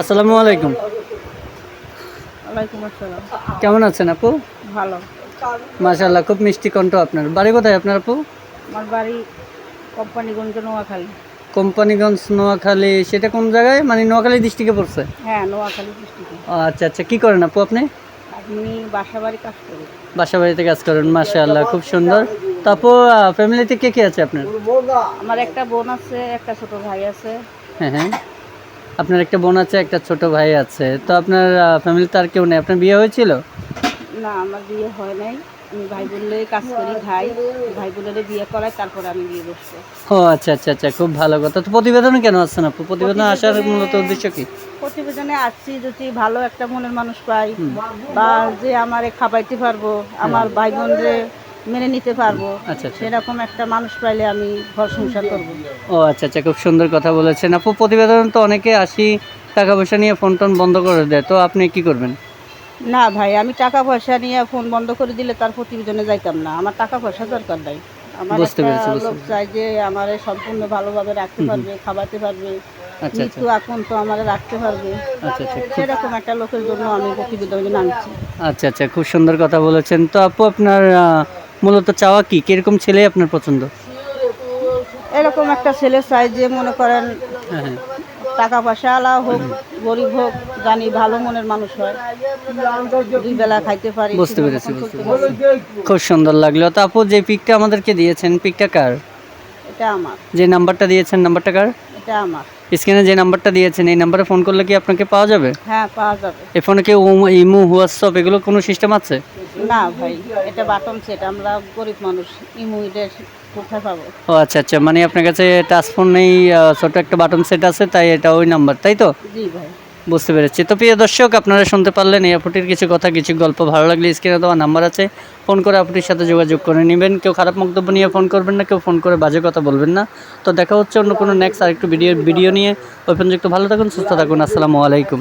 আসসালামু আলাইকুম। ওয়ালাইকুম আসসালাম। কেমন আছেন আপু? ভালো। মাশাআল্লাহ, খুব মিষ্টি কণ্ঠ আপনার। বাড়ি কোথায় আপনার আপু? আমার বাড়ি কোম্পানিগঞ্জ, নোয়াখালী। কোম্পানিগঞ্জ, নোয়াখালী। সেটা কোন জায়গায়? মানে নোয়াখালী ডিস্ট্রিক্টে পড়ছে? হ্যাঁ, নোয়াখালী ডিস্ট্রিক্টে। ও আচ্ছা আচ্ছা, কি করেন আপু আপনি? আমি বাসা বাড়ি কাজ করি। বাসা বাড়িতে কাজ করেন, মাশাআল্লাহ, খুব সুন্দর। তো আপু, ফ্যামিলিতে কে কে আছে আপনার? আমার একটা বোন আছে, একটা ছোট ভাই আছে। হ্যাঁ হ্যাঁ, আপনার একটা বোন আছে, একটা ছোট ভাই আছে। তো আপনার ফ্যামিলিতে আর কেউ নেই? আপনার বিয়ে হয়েছিল? না, আমার বিয়ে হয় নাই। আমি ভাই বোনলে কাজ করি, ভাই বোনেরে বিয়ে করাই, তারপরে আমি বিয়ে বসবো। ও আচ্ছা আচ্ছা আচ্ছা, খুব ভালো কথা। তো প্রতিবেদনে কেন আসছেন আপু? প্রতিবেদনে আসার মূলত উদ্দেশ্য কি? প্রতিবেদনে আসছি যদি ভালো একটা মনের মানুষ পাই, বা যে আমারে খাবাইতে পারবো, আমার ভাই বোনরে মেনে নিতে পারবো, আচ্ছা আচ্ছা। সেরকম একটা মানুষ পাইলে আমি ঘর সংসার করবো। ও আচ্ছা আচ্ছা, খুব সুন্দর কথা বলেছেন আপু। প্রতিবেদন তো অনেকে টাকা পয়সা নিয়ে ফোন টোন বন্ধ করে দেয়, তো আপনি কি করবেন? না ভাই, আমি টাকা পয়সা নিয়ে ফোন বন্ধ করে দিলে তার প্রতিবেদনে যাইতাম না। আমার টাকা পয়সা দরকার নাই। আমার বুঝতে একটা পেরেছি, বুঝতে লোক পেরেছি। চাই যে আমারে সম্পূর্ণ ভালোভাবে রাখতে পারবে, খাওয়াতে পারবে, আচ্ছা আচ্ছা মৃত্যু এখন তো আমারে রাখতে পারবে। আচ্ছা আচ্ছা সেরকম একটা লোকের জন্য আমি প্রতিবেদনে নামছি। আচ্ছা আচ্ছা, খুব সুন্দর কথা বলেছেন। তো আপু, আপনার মূলত চাওয়া কি? কিরকম ছেলে আপনার পছন্দ? এরকম একটা ছেলে চাই যে মনে করেন হ্যাঁ হ্যাঁ, টাকা পয়সা আলা হোক, গরিব হোক, জানি ভালো মনের মানুষ হয়, দুই বেলা খাইতে পারি, বুঝতে সুন্দর পেরেছি, মতন বুঝতে চলতে পেরেছি। পারি। খুব সুন্দর লাগলো। তো আপু, যে পিকটা আমাদেরকে দিয়েছেন, পিকটা কার? এটা আমার। যে নাম্বারটা দিয়েছেন, নাম্বারটা কার? এটা আমার। স্ক্রিনে যে নাম্বারটা দিয়েছেন, এই নাম্বারে ফোন করলে কি আপনাকে পাওয়া যাবে? হ্যাঁ, পাওয়া যাবে। এই ফোনে কি ইমো, হোয়াটসঅ্যাপ এগুলো কোনো সিস্টেম আছে? না ভাই, এটা বাটন সেট, আমরা গরিব মানুষ, ইমুইডের কোথায় পাবো? ও আচ্ছা আচ্ছা, মানে আপনার কাছে টাচ ফোন নেই, ছোট একটা বাটন সেট আছে, তাই এটা ওই নাম্বার, তাই তো? জি ভাই। বুঝতে পেরেছি। তো প্রিয় দর্শক, আপনারা শুনতে পারলেন এই আপুটির কিছু কথা, কিছু গল্প। ভালো লাগলে স্ক্রিনে দেওয়া নাম্বার আছে, ফোন করে আপুটির সাথে যোগাযোগ করে নেবেন। কেউ খারাপ মন্তব্য নিয়ে ফোন করবেন না, কেউ ফোন করে বাজে কথা বলবেন না। তো দেখা হচ্ছে অন্য কোনো নেক্সট আরেকটু ভিডিও নিয়ে। ওই পর্যন্ত ভালো থাকুন, সুস্থ থাকুন। আসসালামু আলাইকুম।